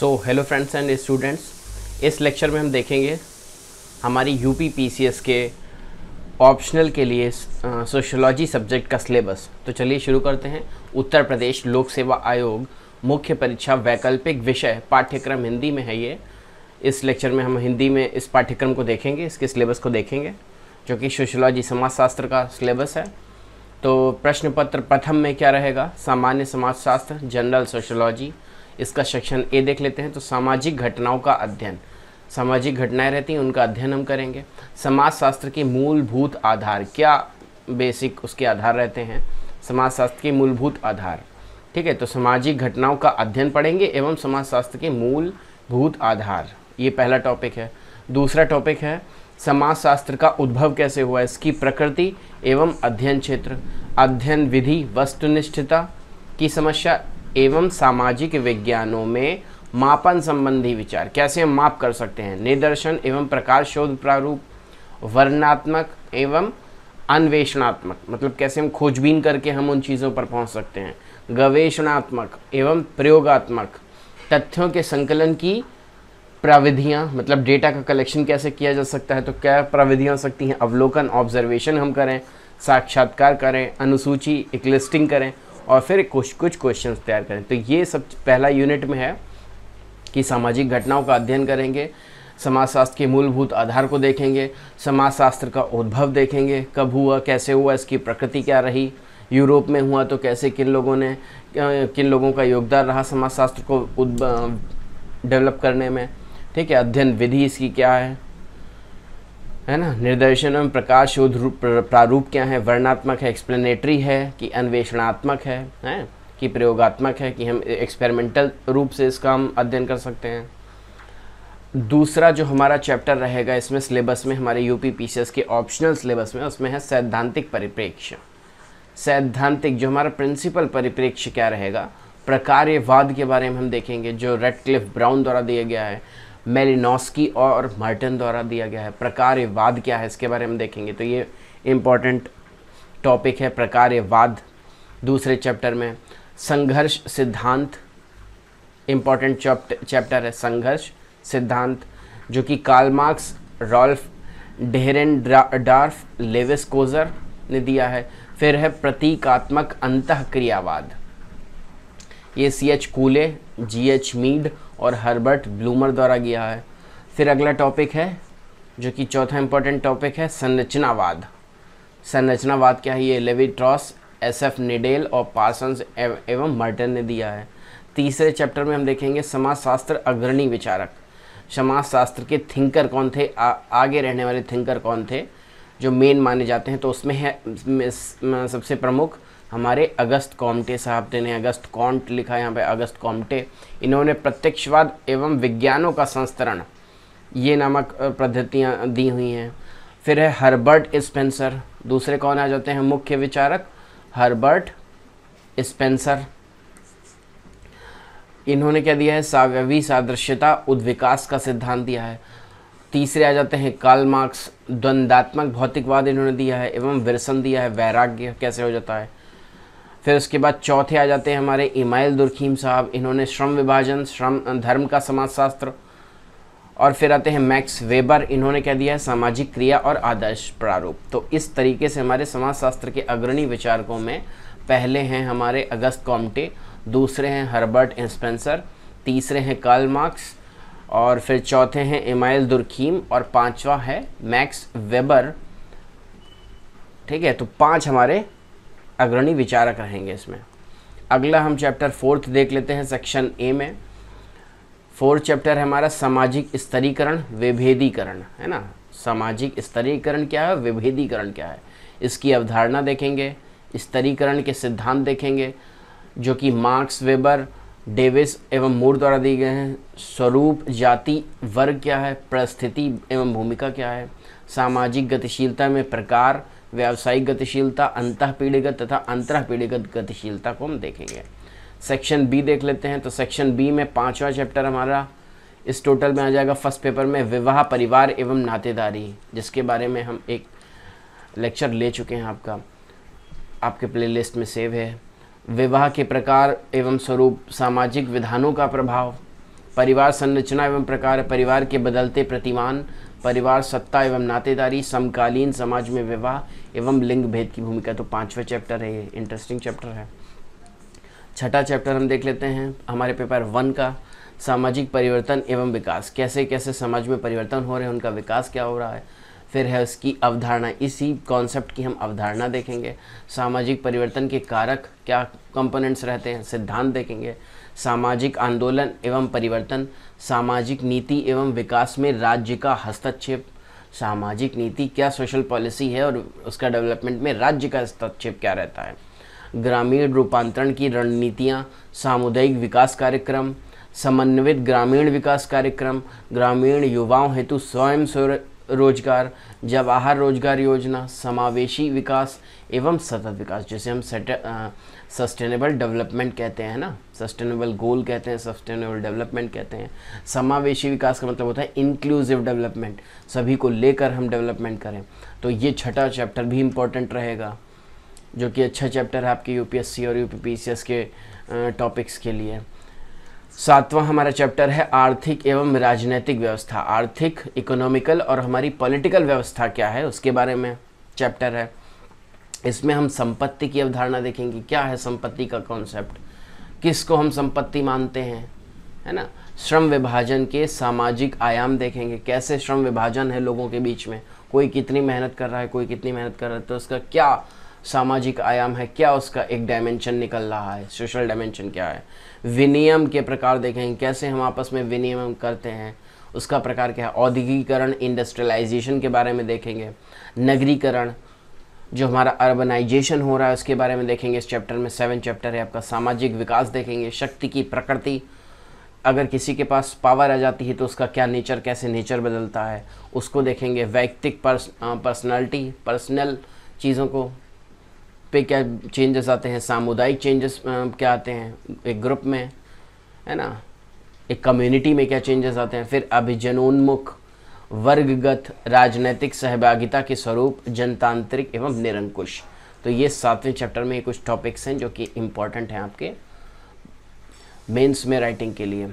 Hello friends and students, इस lecture में हम देखेंगे हमारी यूपी पीसीएस के ऑप्शनल के लिए सोशियोलॉजी सब्जेक्ट का सिलेबस। तो चलिए शुरू करते हैं। उत्तर प्रदेश लोक सेवा आयोग मुख्य परीक्षा वैकल्पिक विषय पाठ्यक्रम हिंदी में है ये। इस लेक्चर में हम हिंदी में इस पाठ्यक्रम को देखेंगे, इसके सिलेबस को देखेंगे, जो कि सोशियोलॉजी समाजशास्त्र का सिलेबस है। तो प्रश्न पत्र प्रथम में क्या रहेगा? सामान्य समाजशास्त्र, जनरल सोशियोलॉजी। इसका सेक्शन ए देख लेते हैं। तो सामाजिक घटनाओं का अध्ययन, सामाजिक घटनाएं रहती हैं उनका अध्ययन हम करेंगे। समाजशास्त्र के मूलभूत आधार, क्या बेसिक उसके आधार रहते हैं, समाजशास्त्र के मूलभूत आधार। ठीक है, तो सामाजिक घटनाओं का अध्ययन पढ़ेंगे एवं समाजशास्त्र के मूलभूत आधार, ये पहला टॉपिक है। दूसरा टॉपिक है समाजशास्त्र का उद्भव कैसे हुआ, इसकी प्रकृति एवं अध्ययन क्षेत्र, अध्ययन विधि, वस्तुनिष्ठता की समस्या एवं सामाजिक विज्ञानों में मापन संबंधी विचार, कैसे हम माप कर सकते हैं, निदर्शन एवं प्रकार, शोध प्रारूप, वर्णनात्मक एवं अन्वेषणात्मक, मतलब कैसे हम खोजबीन करके हम उन चीज़ों पर पहुंच सकते हैं, गवेषणात्मक एवं प्रयोगात्मक, तथ्यों के संकलन की प्रविधियाँ, मतलब डेटा का कलेक्शन कैसे किया जा सकता है, तो क्या प्रविधियाँ हो सकती हैं, अवलोकन, ऑब्जर्वेशन हम करें, साक्षात्कार करें, अनुसूची, एक लिस्टिंग करें और फिर कुछ क्वेश्चंस तैयार करें। तो ये सब पहला यूनिट में है कि सामाजिक घटनाओं का अध्ययन करेंगे, समाजशास्त्र के मूलभूत आधार को देखेंगे, समाजशास्त्र का उद्भव देखेंगे, कब हुआ, कैसे हुआ, इसकी प्रकृति क्या रही, यूरोप में हुआ तो कैसे, किन लोगों का योगदान रहा समाजशास्त्र को डेवलप करने में। ठीक है, अध्ययन विधि इसकी क्या है ना, निर्देशन एवं प्रकाश, शोध प्रारूप क्या है, वर्णात्मक है, एक्सप्लेनेटरी है कि अन्वेषणात्मक है कि प्रयोगात्मक है कि हम एक्सपेरिमेंटल रूप से इसका हम अध्ययन कर सकते हैं। दूसरा जो हमारा चैप्टर रहेगा इसमें सिलेबस में, हमारे यूपी पीसीएस के ऑप्शनल सिलेबस में, उसमें है सैद्धांतिक परिप्रेक्ष्य। सैद्धांतिक जो हमारा प्रिंसिपल परिप्रेक्ष्य क्या रहेगा, प्रकार्यवाद के बारे में हम देखेंगे, जो रेडक्लिफ ब्राउन द्वारा दिया गया है, मेलिनोस्की और मार्टिन द्वारा दिया गया है। प्रकार्यवाद क्या है इसके बारे में देखेंगे, तो ये इम्पॉर्टेंट टॉपिक है प्रकार्यवाद। दूसरे चैप्टर में संघर्ष सिद्धांत, इम्पॉर्टेंट चैप्टर है संघर्ष सिद्धांत, जो कि Karl Marx, Ralf Dahrendorf, Lewis Coser ने दिया है। फिर है प्रतीकात्मक अंतःक्रियावाद, ये C.H. Cooley, G.H. मीड और हर्बर्ट ब्लूमर द्वारा किया है। फिर अगला टॉपिक है जो कि चौथा इंपॉर्टेंट टॉपिक है संरचनावाद। संरचनावाद क्या है, ये लेवी ट्रॉस, SF निडेल और पार्सन्स एवं मार्टिन ने दिया है। तीसरे चैप्टर में हम देखेंगे समाजशास्त्र अग्रणी विचारक, समाजशास्त्र के थिंकर कौन थे, आगे रहने वाले थिंकर कौन थे जो मेन माने जाते हैं। तो उसमें है सबसे प्रमुख हमारे अगस्त कॉम्टे साहब ने, अगस्त कॉन्ट लिखा है यहाँ पे, अगस्त कॉम्टे। इन्होंने प्रत्यक्षवाद एवं विज्ञानों का संस्तरण, ये नामक पद्धतियाँ दी हुई हैं। फिर है हर्बर्ट स्पेंसर, दूसरे कौन आ जाते हैं मुख्य विचारक, हर्बर्ट स्पेंसर। इन्होंने क्या दिया है, सावयवी सादृश्यता, उद्विकास का सिद्धांत दिया है। तीसरे आ जाते हैं कार्ल मार्क्स, द्वंद्वात्मक भौतिकवाद इन्होंने दिया है, एवं विल्सन दिया है, वैराग्य कैसे हो जाता है। फिर उसके बाद चौथे आ जाते हैं हमारे इमाइल दुर्खीम साहब, इन्होंने श्रम विभाजन, श्रम धर्म का समाजशास्त्र। और फिर आते हैं मैक्स वेबर, इन्होंने क्या दिया है, सामाजिक क्रिया और आदर्श प्रारूप। तो इस तरीके से हमारे समाजशास्त्र के अग्रणी विचारकों में पहले हैं हमारे अगस्त कॉम्टे, दूसरे हैं हर्बर्ट स्पेंसर, तीसरे हैं कार्ल मार्क्स और फिर चौथे हैं इमाइल दुर्खीम और पांचवा है मैक्स वेबर। ठीक है, तो 5 हमारे अग्रणी विचारक रहेंगे इसमें। अगला हम चैप्टर 4 देख लेते हैं सेक्शन ए में। 4 चैप्टर है हमारा सामाजिक स्तरीकरण, विभेदीकरण, है ना। सामाजिक स्तरीकरण क्या है, विभेदीकरण क्या है, इसकी अवधारणा देखेंगे, स्तरीकरण के सिद्धांत देखेंगे जो कि मार्क्स, वेबर, डेविस एवं मूर द्वारा दिए गए हैं। स्वरूप, जाति, वर्ग क्या है, परिस्थिति एवं भूमिका क्या है, सामाजिक गतिशीलता में प्रकार, व्यावसायिक गतिशीलता, अंतःपीढ़ीगत तथा अंतरपीढ़ीगत गतिशीलता को हम देखेंगे। सेक्शन बी देख लेते हैं। तो सेक्शन बी में 5वां चैप्टर हमारा इस टोटल में आ जाएगा फर्स्ट पेपर में, विवाह, परिवार एवं नातेदारी, जिसके बारे में हम एक लेक्चर ले चुके हैं, आपके प्लेलिस्ट में सेव है। विवाह के प्रकार एवं स्वरूप, सामाजिक विधानों का प्रभाव, परिवार संरचना एवं प्रकार, परिवार के बदलते प्रतिमान, परिवार सत्ता एवं नातेदारी, समकालीन समाज में विवाह एवं लिंग भेद की भूमिका। तो 5वां चैप्टर है, ये इंटरेस्टिंग चैप्टर है। 6ठा चैप्टर हम देख लेते हैं हमारे पेपर 1 का, सामाजिक परिवर्तन एवं विकास। कैसे कैसे समाज में परिवर्तन हो रहे हैं, उनका विकास क्या हो रहा है। फिर है उसकी अवधारणा, इसी कॉन्सेप्ट की हम अवधारणा देखेंगे। सामाजिक परिवर्तन के कारक क्या कंपोनेंट्स रहते हैं, सिद्धांत देखेंगे। सामाजिक आंदोलन एवं परिवर्तन, सामाजिक नीति एवं विकास में राज्य का हस्तक्षेप। सामाजिक नीति क्या सोशल पॉलिसी है और उसका डेवलपमेंट में राज्य का हस्तक्षेप क्या रहता है। ग्रामीण रूपांतरण की रणनीतियाँ, सामुदायिक विकास कार्यक्रम, समन्वित ग्रामीण विकास कार्यक्रम, ग्रामीण युवाओं हेतु स्वयं रोजगार, जवाहर रोजगार योजना, समावेशी विकास एवं सतत विकास, जैसे हम सस्टेनेबल डेवलपमेंट कहते हैं ना, सस्टेनेबल गोल कहते हैं, सस्टेनेबल डेवलपमेंट कहते हैं। समावेशी विकास का मतलब होता है इंक्लूसिव डेवलपमेंट, सभी को लेकर हम डेवलपमेंट करें। तो ये 6ठा चैप्टर भी इम्पोर्टेंट रहेगा, जो कि अच्छा चैप्टर है आपके यूपीएससी और यूपीपीसीएस के टॉपिक्स के लिए। 7वां हमारा चैप्टर है आर्थिक एवं राजनीतिक व्यवस्था। आर्थिक, इकोनॉमिकल और हमारी पॉलिटिकल व्यवस्था क्या है उसके बारे में चैप्टर है। इसमें हम संपत्ति की अवधारणा देखेंगे, क्या है संपत्ति का कॉन्सेप्ट, किसको हम संपत्ति मानते हैं, है ना। श्रम विभाजन के सामाजिक आयाम देखेंगे, कैसे श्रम विभाजन है लोगों के बीच में, कोई कितनी मेहनत कर रहा है, कोई कितनी मेहनत कर रहा है, तो उसका क्या सामाजिक आयाम है, क्या उसका एक डायमेंशन निकल रहा है, सोशल डायमेंशन क्या है। विनियम के प्रकार देखेंगे, कैसे हम आपस में विनियम करते हैं, उसका प्रकार क्या है। औद्योगिकरण, इंडस्ट्रियलाइजेशन के बारे में देखेंगे। नगरीकरण, जो हमारा अर्बनाइजेशन हो रहा है उसके बारे में देखेंगे इस चैप्टर में। 7 चैप्टर है आपका। सामाजिक विकास देखेंगे। शक्ति की प्रकृति, अगर किसी के पास पावर आ जाती है तो उसका क्या नेचर, कैसे नेचर बदलता है, उसको देखेंगे। वैयक्तिक पर्सनालिटी, पर्सनल चीज़ों को पे क्या चेंजेस आते हैं, सामुदायिक चेंजेस क्या आते हैं एक ग्रुप में, है ना, एक कम्युनिटी में क्या चेंजेस आते हैं। फिर अभिजनोन्मुख, वर्गगत, राजनैतिक सहभागिता के स्वरूप, जनतांत्रिक एवं निरंकुश। तो ये 7वें चैप्टर में कुछ टॉपिक्स हैं जो कि इम्पॉर्टेंट हैं आपके मेंस में राइटिंग के लिए।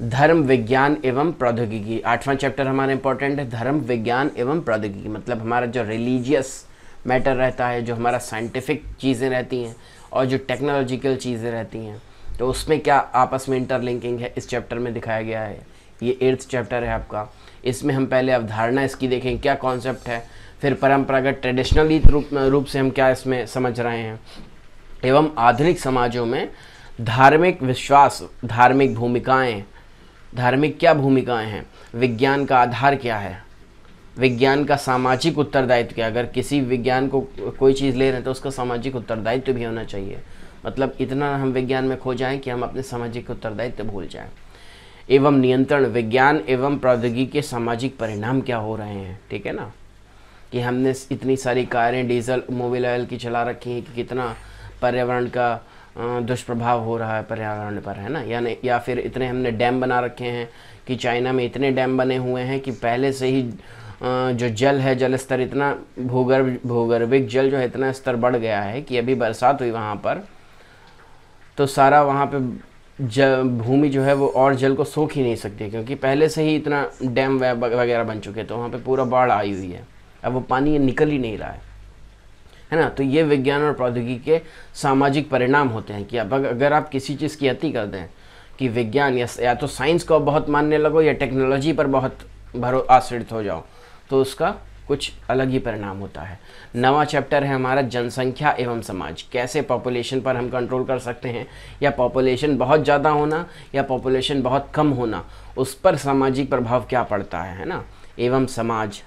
धर्म, विज्ञान एवं प्रौद्योगिकी, 8वां चैप्टर हमारा इंपॉर्टेंट है। धर्म, विज्ञान एवं प्रौद्योगिकी मतलब हमारा जो रिलीजियस मैटर रहता है, जो हमारा साइंटिफिक चीज़ें रहती हैं और जो टेक्नोलॉजिकल चीज़ें रहती हैं, तो उसमें क्या आपस में इंटरलिंकिंग है इस चैप्टर में दिखाया गया है। ये 8th चैप्टर है आपका। इसमें हम पहले अवधारणा इसकी देखेंगे, क्या कॉन्सेप्ट है, फिर परंपरागत ट्रेडिशनली रूप से हम क्या इसमें समझ रहे हैं, एवं आधुनिक समाजों में धार्मिक विश्वास, धार्मिक भूमिकाएँ, धार्मिक क्या भूमिकाएँ हैं, विज्ञान का आधार क्या है, विज्ञान का सामाजिक उत्तरदायित्व क्या। अगर किसी विज्ञान को कोई चीज़ ले रहे हैं तो उसका सामाजिक उत्तरदायित्व भी होना चाहिए, मतलब इतना हम विज्ञान में खो जाएं कि हम अपने सामाजिक उत्तरदायित्व भूल जाएं। एवं नियंत्रण, विज्ञान एवं प्रौद्योगिकी के सामाजिक परिणाम क्या हो रहे हैं, ठीक है ना, कि हमने इतनी सारी कारें डीजल मोबिल ऑयल की चला रखी हैं कि कितना पर्यावरण का दुष्प्रभाव हो रहा है पर्यावरण पर, है ना। या फिर इतने हमने डैम बना रखे हैं कि चाइना में इतने डैम बने हुए हैं कि पहले से ही जो जल है, जल स्तर इतना भूगर्भिक जल जो है इतना स्तर बढ़ गया है कि अभी बरसात हुई वहाँ पर तो सारा वहाँ पे भूमि जो है वो और जल को सोख ही नहीं सकती, क्योंकि पहले से ही इतना डैम वगैरह बन चुके, तो वहाँ पे पूरा बाढ़ आई हुई है, अब वो पानी निकल ही नहीं रहा है ना। तो ये विज्ञान और प्रौद्योगिकी के सामाजिक परिणाम होते हैं कि अब अगर आप किसी चीज़ की अति कर दें कि विज्ञान या तो साइंस को बहुत मानने लगो या टेक्नोलॉजी पर बहुत आश्रित हो जाओ, तो उसका कुछ अलग ही परिणाम होता है। 9वां चैप्टर है हमारा जनसंख्या एवं समाज, कैसे पॉपुलेशन पर हम कंट्रोल कर सकते हैं, या पॉपुलेशन बहुत ज़्यादा होना या पॉपुलेशन बहुत कम होना, उस पर सामाजिक प्रभाव क्या पड़ता है ना। एवं समाज,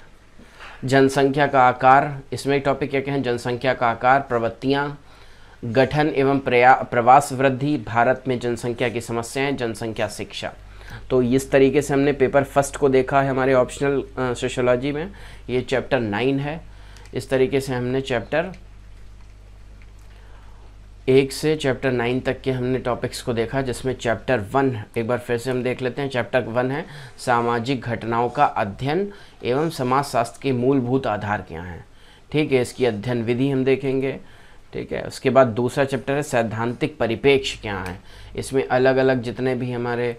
जनसंख्या का आकार, इसमें टॉपिक क्या है, जनसंख्या का आकार, प्रवृत्तियाँ, गठन एवं प्रवास वृद्धि, भारत में जनसंख्या की समस्याएं, जनसंख्या शिक्षा। तो इस तरीके से हमने पेपर फर्स्ट को देखा है हमारे ऑप्शनल सोशियोलॉजी में, ये चैप्टर 9 है। इस तरीके से हमने चैप्टर 1 से चैप्टर 9 तक के हमने टॉपिक्स को देखा, जिसमें चैप्टर 1 एक बार फिर से हम देख लेते हैं। चैप्टर 1 है सामाजिक घटनाओं का अध्ययन एवं समाजशास्त्र के मूलभूत आधार क्या हैं, ठीक है। इसकी अध्ययन विधि हम देखेंगे, ठीक है। उसके बाद दूसरा चैप्टर है सैद्धांतिक परिप्रेक्ष्य क्या है। इसमें अलग अलग जितने भी हमारे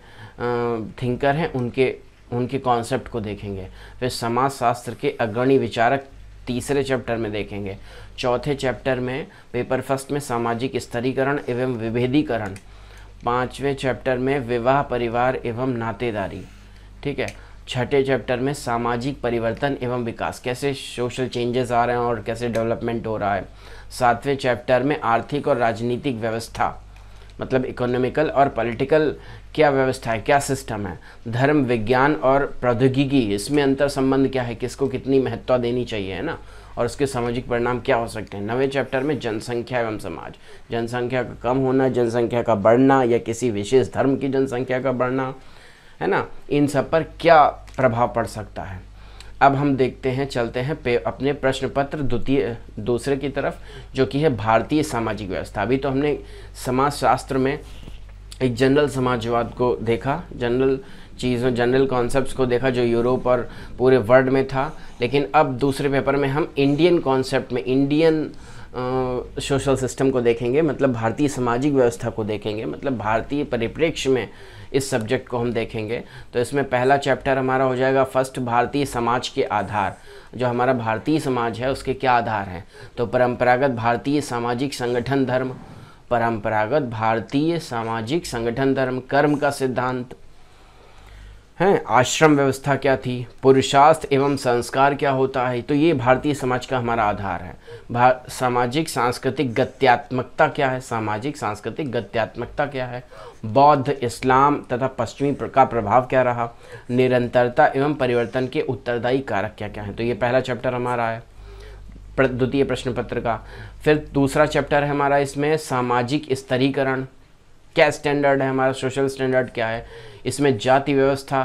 थिंकर हैं उनके कॉन्सेप्ट को देखेंगे। फिर समाजशास्त्र के अग्रणी विचारक तीसरे चैप्टर में देखेंगे। चौथे चैप्टर में पेपर फर्स्ट में सामाजिक स्तरीकरण एवं विभेदीकरण। पाँचवें चैप्टर में विवाह परिवार एवं नातेदारी, ठीक है। छठे चैप्टर में सामाजिक परिवर्तन एवं विकास, कैसे सोशल चेंजेस आ रहे हैं और कैसे डेवलपमेंट हो रहा है। सातवें चैप्टर में आर्थिक और राजनीतिक व्यवस्था, मतलब इकोनॉमिकल और पॉलिटिकल क्या व्यवस्था है, क्या सिस्टम है। धर्म विज्ञान और प्रौद्योगिकी, इसमें अंतर संबंध क्या है, किसको कितनी महत्ता देनी चाहिए, है ना, और उसके सामाजिक परिणाम क्या हो सकते हैं। 9वें चैप्टर में जनसंख्या एवं समाज, जनसंख्या का कम होना, जनसंख्या का बढ़ना या किसी विशेष धर्म की जनसंख्या का बढ़ना, है ना, इन सब पर क्या प्रभाव पड़ सकता है। अब हम देखते हैं, चलते हैं अपने प्रश्न पत्र दूसरे की तरफ, जो कि है भारतीय सामाजिक व्यवस्था। अभी तो हमने समाजशास्त्र में एक जनरल समाजवाद को देखा, जनरल चीज़ों, जनरल कॉन्सेप्ट्स को देखा जो यूरोप और पूरे वर्ल्ड में था। लेकिन अब दूसरे पेपर में हम इंडियन कॉन्सेप्ट में, इंडियन सोशल सिस्टम को देखेंगे, मतलब भारतीय सामाजिक व्यवस्था को देखेंगे, मतलब भारतीय परिप्रेक्ष्य में इस सब्जेक्ट को हम देखेंगे। तो इसमें पहला चैप्टर हमारा हो जाएगा फर्स्ट, भारतीय समाज के आधार। जो हमारा भारतीय समाज है उसके क्या आधार हैं, तो परंपरागत भारतीय सामाजिक संगठन धर्म, परंपरागत भारतीय सामाजिक संगठन धर्म, कर्म का सिद्धांत है, आश्रम व्यवस्था क्या थी, पुरुषार्थ एवं संस्कार क्या होता है। तो ये भारतीय समाज का हमारा आधार है। सामाजिक सांस्कृतिक गत्यात्मकता क्या है, सामाजिक सांस्कृतिक गत्यात्मकता क्या है, बौद्ध, इस्लाम तथा पश्चिमी का प्रभाव क्या रहा, निरंतरता एवं परिवर्तन के उत्तरदायी कारक क्या क्या है। तो ये पहला चैप्टर हमारा है द्वितीय प्रश्न पत्र का। फिर दूसरा चैप्टर है हमारा इसमें सामाजिक स्तरीकरण, क्या स्टैंडर्ड है हमारा, सोशल स्टैंडर्ड क्या है। इसमें जाति व्यवस्था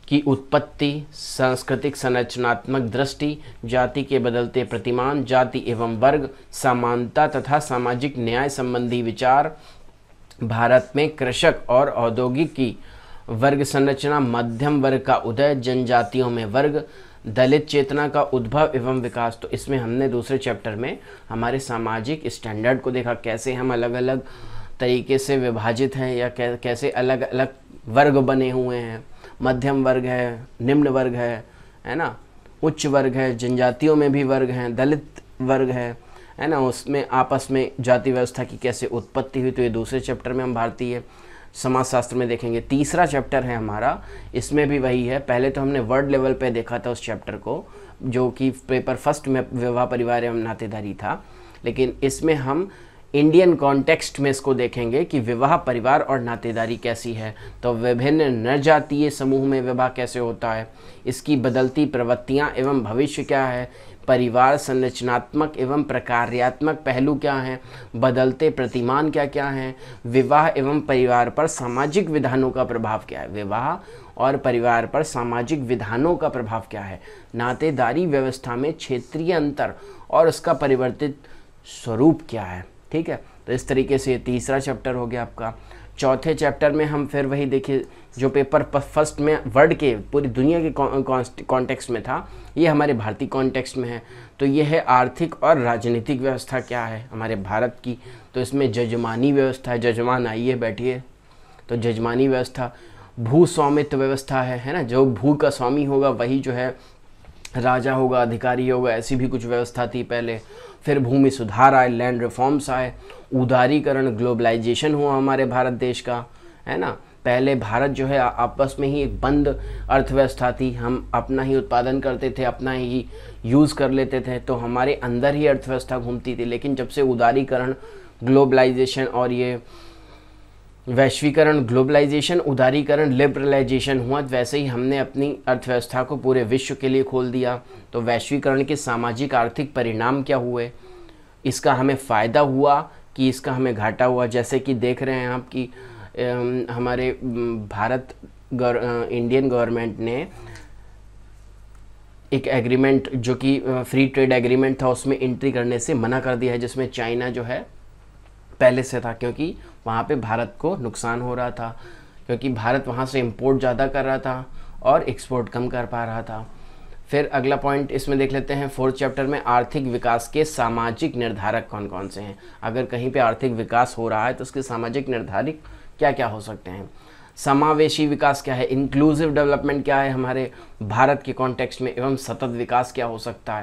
की उत्पत्ति, सांस्कृतिक संरचनात्मक दृष्टि, जाति के बदलते प्रतिमान, जाति एवं वर्ग, समानता तथा सामाजिक न्याय संबंधी विचार, भारत में कृषक और औद्योगिक की वर्ग संरचना, मध्यम वर्ग का उदय, जनजातियों में वर्ग, दलित चेतना का उद्भव एवं विकास। तो इसमें हमने दूसरे चैप्टर में हमारे सामाजिक स्टैंडर्ड को देखा, कैसे हम अलग अलग तरीके से विभाजित हैं या कैसे अलग अलग वर्ग बने हुए हैं। मध्यम वर्ग है, निम्न वर्ग है ना, उच्च वर्ग है, जनजातियों में भी वर्ग हैं, दलित वर्ग है ना, उसमें आपस में जाति व्यवस्था की कैसे उत्पत्ति हुई। तो ये दूसरे चैप्टर में हम भारतीय समाजशास्त्र में देखेंगे। तीसरा चैप्टर है हमारा, इसमें भी वही है। पहले तो हमने वर्ड लेवल पे देखा था उस चैप्टर को, जो कि पेपर फर्स्ट में विवाह परिवार एवं नातेदारी था, लेकिन इसमें हम इंडियन कॉन्टेक्स्ट में इसको देखेंगे कि विवाह परिवार और नातेदारी कैसी है। तो विभिन्न नरजातीय समूह में विवाह कैसे होता है, इसकी बदलती प्रवृत्तियां एवं भविष्य क्या है, परिवार संरचनात्मक एवं प्रकार्यात्मक पहलू क्या हैं, बदलते प्रतिमान क्या क्या हैं, विवाह एवं परिवार पर सामाजिक विधानों का प्रभाव क्या है, विवाह और परिवार पर सामाजिक विधानों का प्रभाव क्या है, नातेदारी व्यवस्था में क्षेत्रीय अंतर और उसका परिवर्तित स्वरूप क्या है। ठीक है, तो इस तरीके से तीसरा चैप्टर हो गया आपका। चौथे चैप्टर में हम फिर वही देखिए जो पेपर फर्स्ट में वर्ल्ड के पूरी दुनिया के कॉन्टेक्स्ट में था, ये हमारे भारतीय कॉन्टेक्स्ट में है। तो ये है आर्थिक और राजनीतिक व्यवस्था क्या है हमारे भारत की। तो इसमें जजमानी व्यवस्था है, जजमान आइए बैठिए। तो जजमानी व्यवस्था, भू स्वामित्व व्यवस्था है ना, जो भू का स्वामी होगा वही जो है राजा होगा, अधिकारी होगा, ऐसी भी कुछ व्यवस्था थी पहले। फिर भूमि सुधार आए, लैंड रिफॉर्म्स आए, उदारीकरण, ग्लोबलाइजेशन हुआ हमारे भारत देश का, है ना। पहले भारत जो है आपस में ही एक बंद अर्थव्यवस्था थी, हम अपना ही उत्पादन करते थे, अपना ही यूज़ कर लेते थे, तो हमारे अंदर ही अर्थव्यवस्था घूमती थी। लेकिन जब से उदारीकरण, ग्लोबलाइजेशन और ये वैश्वीकरण, ग्लोबलाइजेशन, उदारीकरण, लिबरलाइजेशन हुआ, वैसे ही हमने अपनी अर्थव्यवस्था को पूरे विश्व के लिए खोल दिया। तो वैश्वीकरण के सामाजिक आर्थिक परिणाम क्या हुए, इसका हमें फ़ायदा हुआ कि इसका हमें घाटा हुआ। जैसे कि देख रहे हैं आप कि हमारे इंडियन गवर्नमेंट ने एक एग्रीमेंट जो कि फ्री ट्रेड एग्रीमेंट था, उसमें एंट्री करने से मना कर दिया है, जिसमें चाइना जो है पहले से था, क्योंकि वहाँ पे भारत को नुकसान हो रहा था, क्योंकि भारत वहाँ से इंपोर्ट ज़्यादा कर रहा था और एक्सपोर्ट कम कर पा रहा था। फिर अगला पॉइंट इसमें देख लेते हैं 4th चैप्टर में, आर्थिक विकास के सामाजिक निर्धारक कौन कौन से हैं। अगर कहीं पे आर्थिक विकास हो रहा है तो उसके सामाजिक निर्धारक क्या क्या हो सकते हैं। समावेशी विकास क्या है, इंक्लूसिव डेवलपमेंट क्या है हमारे भारत के कॉन्टेक्स्ट में, एवं सतत विकास क्या हो सकता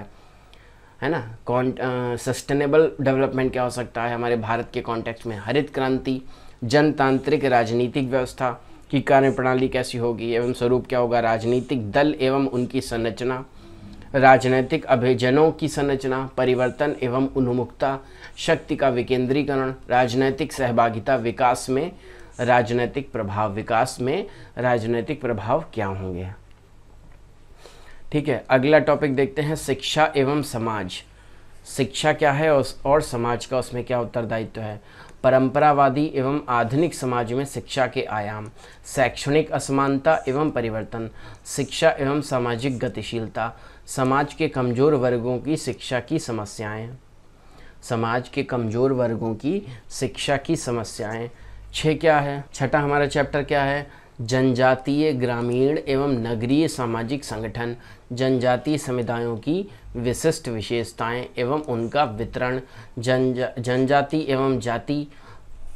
है ना, सस्टेनेबल डेवलपमेंट क्या हो सकता है हमारे भारत के कॉन्टेक्स्ट में। हरित क्रांति, जनतांत्रिक राजनीतिक व्यवस्था की कार्यप्रणाली कैसी होगी एवं स्वरूप क्या होगा, राजनीतिक दल एवं उनकी संरचना, राजनीतिक अभियानों की संरचना, परिवर्तन एवं उन्मुखता, शक्ति का विकेंद्रीकरण, राजनीतिक सहभागिता, विकास में राजनीतिक प्रभाव, विकास में राजनीतिक प्रभाव क्या होंगे। ठीक है, अगला टॉपिक देखते हैं, शिक्षा एवं समाज। शिक्षा क्या है और समाज का उसमें क्या उत्तरदायित्व है। परंपरावादी एवं आधुनिक समाज में शिक्षा के आयाम, शैक्षणिक असमानता एवं परिवर्तन, शिक्षा एवं सामाजिक गतिशीलता, समाज के कमज़ोर वर्गों की शिक्षा की समस्याएं, समाज के कमज़ोर वर्गों की शिक्षा की समस्याएं। 6 क्या है, छठा हमारा चैप्टर क्या है, जनजातीय ग्रामीण एवं नगरीय सामाजिक संगठन, जनजातीय समुदायों की विशिष्ट विशेषताएं एवं उनका वितरण, जनजाति एवं जाति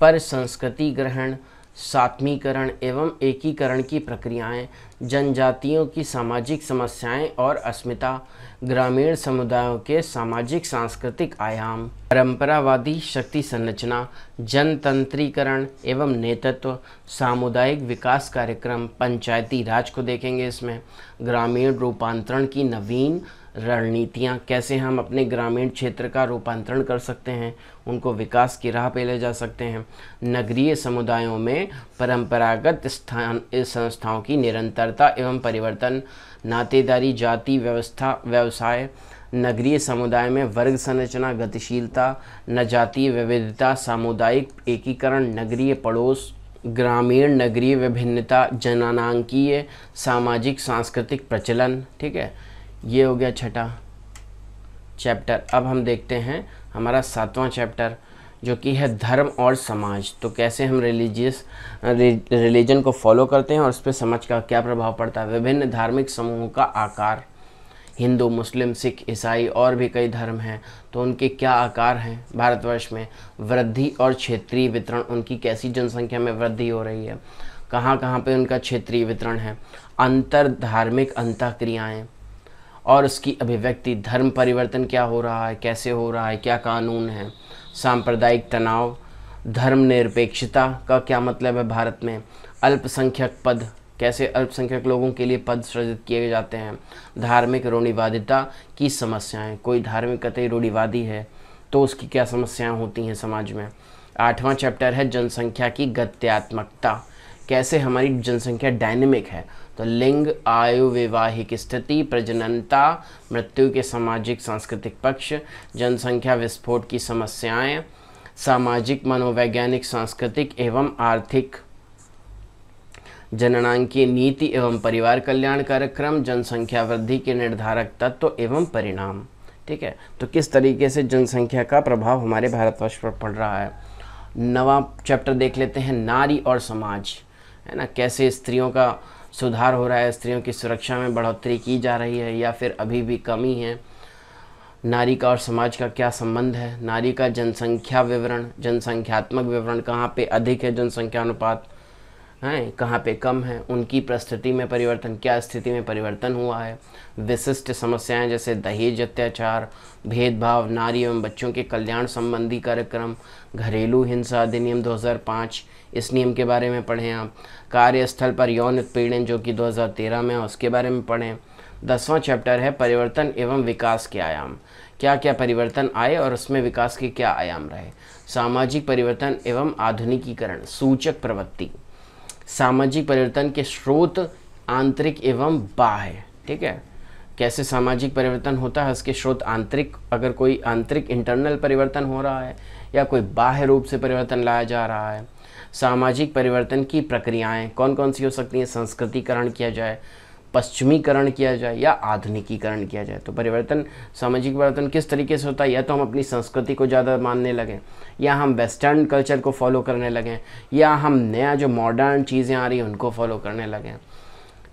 पर संस्कृति ग्रहण, सात्मीकरण एवं एकीकरण की प्रक्रियाएं, जनजातियों की सामाजिक समस्याएं और अस्मिता, ग्रामीण समुदायों के सामाजिक सांस्कृतिक आयाम, परंपरावादी शक्ति संरचना, जनतंत्रीकरण एवं नेतृत्व, सामुदायिक विकास कार्यक्रम, पंचायती राज को देखेंगे इसमें, ग्रामीण रूपांतरण की नवीन रणनीतियाँ, कैसे हम अपने ग्रामीण क्षेत्र का रूपांतरण कर सकते हैं, उनको विकास की राह पे ले जा सकते हैं, नगरीय समुदायों में परंपरागत संस्थाओं की निरंतरता एवं परिवर्तन, नातेदारी, जाति व्यवस्था, व्यवसाय, नगरीय समुदाय में वर्ग संरचना, गतिशीलता, नजातीय विविधता, सामुदायिक एकीकरण, नगरीय पड़ोस, ग्रामीण नगरीय विभिन्नता, जननांकीय सामाजिक सांस्कृतिक प्रचलन। ठीक है, ये हो गया छठा चैप्टर। अब हम देखते हैं हमारा 7वां चैप्टर जो कि है धर्म और समाज। तो कैसे हम रिलीजन को फॉलो करते हैं और उस पर समाज का क्या प्रभाव पड़ता है। विभिन्न धार्मिक समूहों का आकार, हिंदू, मुस्लिम, सिख, ईसाई और भी कई धर्म हैं, तो उनके क्या आकार हैं भारतवर्ष में, वृद्धि और क्षेत्रीय वितरण, उनकी कैसी जनसंख्या में वृद्धि हो रही है, कहाँ कहाँ पे उनका क्षेत्रीय वितरण है, अंतर धार्मिक अंतःक्रियाएँ और उसकी अभिव्यक्ति, धर्म परिवर्तन क्या हो रहा है, कैसे हो रहा है, क्या कानून है, सांप्रदायिक तनाव, धर्मनिरपेक्षता का क्या मतलब है भारत में, अल्पसंख्यक पद, कैसे अल्पसंख्यक लोगों के लिए पद सृजित किए जाते हैं, धार्मिक रूढ़िवादिता की समस्याएं, कोई धार्मिक कतई रूढ़िवादी है तो उसकी क्या समस्याएं होती हैं समाज में। 8वां चैप्टर है जनसंख्या की गत्यात्मकता, कैसे हमारी जनसंख्या डायनेमिक है, तो लिंग, आयु, वैवाहिक स्थिति, प्रजननता, मृत्यु के सामाजिक सांस्कृतिक पक्ष, जनसंख्या विस्फोट की समस्याएं, सामाजिक, मनोवैज्ञानिक, सांस्कृतिक एवं आर्थिक, जननांकीय नीति एवं परिवार कल्याण कार्यक्रम, जनसंख्या वृद्धि के निर्धारक तत्व एवं परिणाम। ठीक है, तो किस तरीके से जनसंख्या का प्रभाव हमारे भारतवर्ष पर पड़ रहा है। 9वां चैप्टर देख लेते हैं नारी और समाज, है ना, कैसे स्त्रियों का सुधार हो रहा है, स्त्रियों की सुरक्षा में बढ़ोतरी की जा रही है या फिर अभी भी कमी है, नारी का और समाज का क्या संबंध है, नारी का जनसंख्या विवरण, जनसंख्यात्मक विवरण, कहाँ पे अधिक है जनसंख्या अनुपात है, कहाँ पे कम है, उनकी परिस्थिति में परिवर्तन, क्या स्थिति में परिवर्तन हुआ है, विशिष्ट समस्याएं जैसे दहेज अत्याचार, भेदभाव, नारी एवं बच्चों के कल्याण संबंधी कार्यक्रम, घरेलू हिंसा अधिनियम 2005, इस नियम के बारे में पढ़ें आप, कार्यस्थल पर यौन उत्पीड़न जो कि 2013 में है उसके बारे में पढ़ें। 10वां चैप्टर है परिवर्तन एवं विकास के आयाम, क्या क्या परिवर्तन आए और उसमें विकास के क्या आयाम रहे, सामाजिक परिवर्तन एवं आधुनिकीकरण, सूचक प्रवृत्ति, सामाजिक परिवर्तन के स्रोत आंतरिक एवं बाह्य। ठीक है, कैसे सामाजिक परिवर्तन होता है, उसके स्रोत आंतरिक, अगर कोई आंतरिक इंटरनल परिवर्तन हो रहा है या कोई बाह्य रूप से परिवर्तन लाया जा रहा है। सामाजिक परिवर्तन की प्रक्रियाएं कौन कौन सी हो सकती हैं, संस्कृतिकरण किया जाए, पश्चिमीकरण किया जाए या आधुनिकीकरण किया जाए। तो परिवर्तन, सामाजिक परिवर्तन किस तरीके से होता है, या तो हम अपनी संस्कृति को ज़्यादा मानने लगें, या हम वेस्टर्न कल्चर को फॉलो करने लगें, या हम नया जो मॉडर्न चीज़ें आ रही हैं उनको फॉलो करने लगें।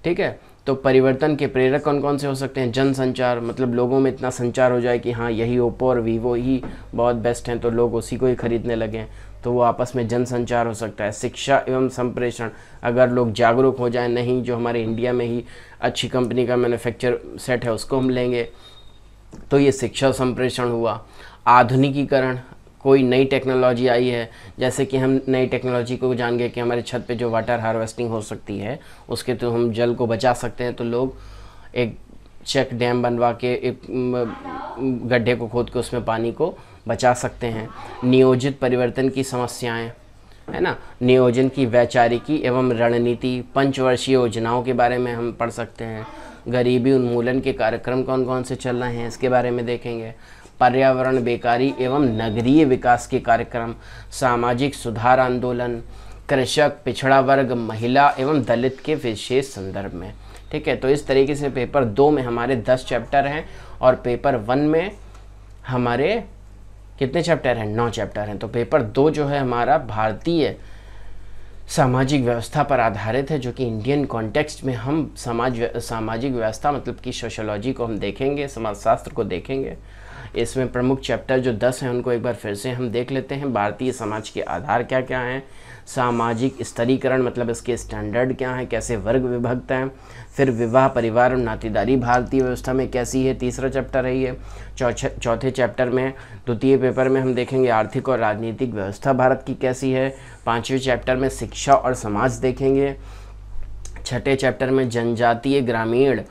ठीक है, तो परिवर्तन के प्रेरक कौन कौन से हो सकते हैं? जनसंचार, मतलब लोगों में इतना संचार हो जाए कि हाँ यही ओप्पो और वीवो ही बहुत बेस्ट हैं, तो लोग उसी को ही खरीदने लगें, तो वो आपस में जनसंचार हो सकता है। शिक्षा एवं संप्रेषण, अगर लोग जागरूक हो जाएं, नहीं जो हमारे इंडिया में ही अच्छी कंपनी का मैन्युफैक्चर सेट है उसको हम लेंगे, तो ये शिक्षा संप्रेषण हुआ। आधुनिकीकरण, कोई नई टेक्नोलॉजी आई है, जैसे कि हम नई टेक्नोलॉजी को जान गए कि हमारे छत पे जो वाटर हार्वेस्टिंग हो सकती है उसके तो हम जल को बचा सकते हैं, तो लोग एक चेक डैम बनवा के एक गड्ढे को खोद के उसमें पानी को बचा सकते हैं। नियोजित परिवर्तन की समस्याएं, है ना, नियोजन की वैचारिकी एवं रणनीति, पंचवर्षीय योजनाओं के बारे में हम पढ़ सकते हैं। गरीबी उन्मूलन के कार्यक्रम कौन कौन से चल रहे हैं इसके बारे में देखेंगे। पर्यावरण, बेकारी एवं नगरीय विकास के कार्यक्रम, सामाजिक सुधार आंदोलन, कृषक, पिछड़ा वर्ग, महिला एवं दलित के विशेष संदर्भ में। ठीक है, तो इस तरीके से पेपर 2 में हमारे 10 चैप्टर हैं और पेपर 1 में हमारे कितने चैप्टर हैं? 9 चैप्टर हैं। तो पेपर 2 जो है हमारा भारतीय सामाजिक व्यवस्था पर आधारित है, जो कि इंडियन कॉन्टेक्स्ट में हम सामाजिक व्यवस्था मतलब कि सोशियोलॉजी को हम देखेंगे, समाजशास्त्र को देखेंगे। इसमें प्रमुख चैप्टर जो 10 हैं उनको एक बार फिर से हम देख लेते हैं। भारतीय समाज के आधार क्या क्या हैं, सामाजिक स्तरीकरण मतलब इसके स्टैंडर्ड क्या हैं, कैसे वर्ग विभक्त हैं, फिर विवाह, परिवार और नातेदारी भारतीय व्यवस्था में कैसी है, तीसरा चैप्टर है ये। चौथे चैप्टर में द्वितीय पेपर में हम देखेंगे आर्थिक और राजनीतिक व्यवस्था भारत की कैसी है। 5वें चैप्टर में शिक्षा और समाज देखेंगे। 6ठे चैप्टर में जनजातीय, ग्रामीण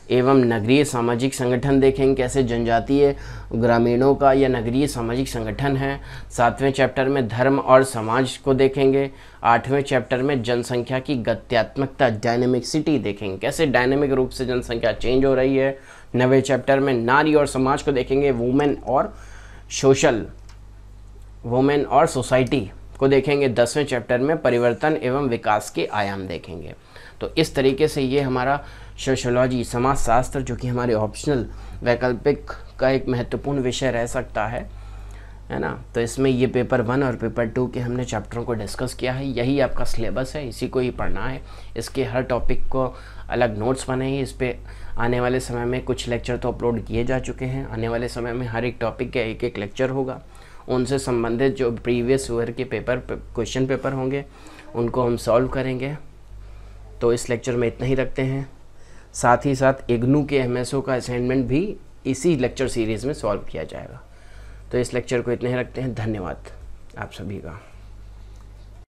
एवं नगरीय सामाजिक संगठन देखेंगे, कैसे जनजातीय ग्रामीणों का या नगरीय सामाजिक संगठन है। 7वें चैप्टर में धर्म और समाज को देखेंगे। 8वें चैप्टर में जनसंख्या की गत्यात्मकता, डायनेमिकसिटी देखेंगे, कैसे डायनेमिक रूप से जनसंख्या चेंज हो रही है। 9वें चैप्टर में नारी और समाज को देखेंगे, वुमेन और सोसाइटी को देखेंगे। 10वें चैप्टर में परिवर्तन एवं विकास के आयाम देखेंगे। तो इस तरीके से ये हमारा सोशियोलॉजी, समाजशास्त्र, जो कि हमारे ऑप्शनल वैकल्पिक का एक महत्वपूर्ण विषय रह सकता है ना। तो इसमें ये पेपर 1 और पेपर 2 के हमने चैप्टरों को डिस्कस किया है। यही आपका सिलेबस है, इसी को ही पढ़ना है। इसके हर टॉपिक को अलग नोट्स बने हैं। इस पर आने वाले समय में कुछ लेक्चर तो अपलोड किए जा चुके हैं। आने वाले समय में हर एक टॉपिक का एक लेक्चर होगा। उनसे संबंधित जो प्रीवियस ईयर के क्वेश्चन पेपर होंगे उनको हम सॉल्व करेंगे। तो इस लेक्चर में इतना ही रखते हैं। साथ ही साथ इग्नू के MSO का असाइनमेंट भी इसी लेक्चर सीरीज़ में सॉल्व किया जाएगा। तो इस लेक्चर को इतना ही रखते हैं। धन्यवाद आप सभी का।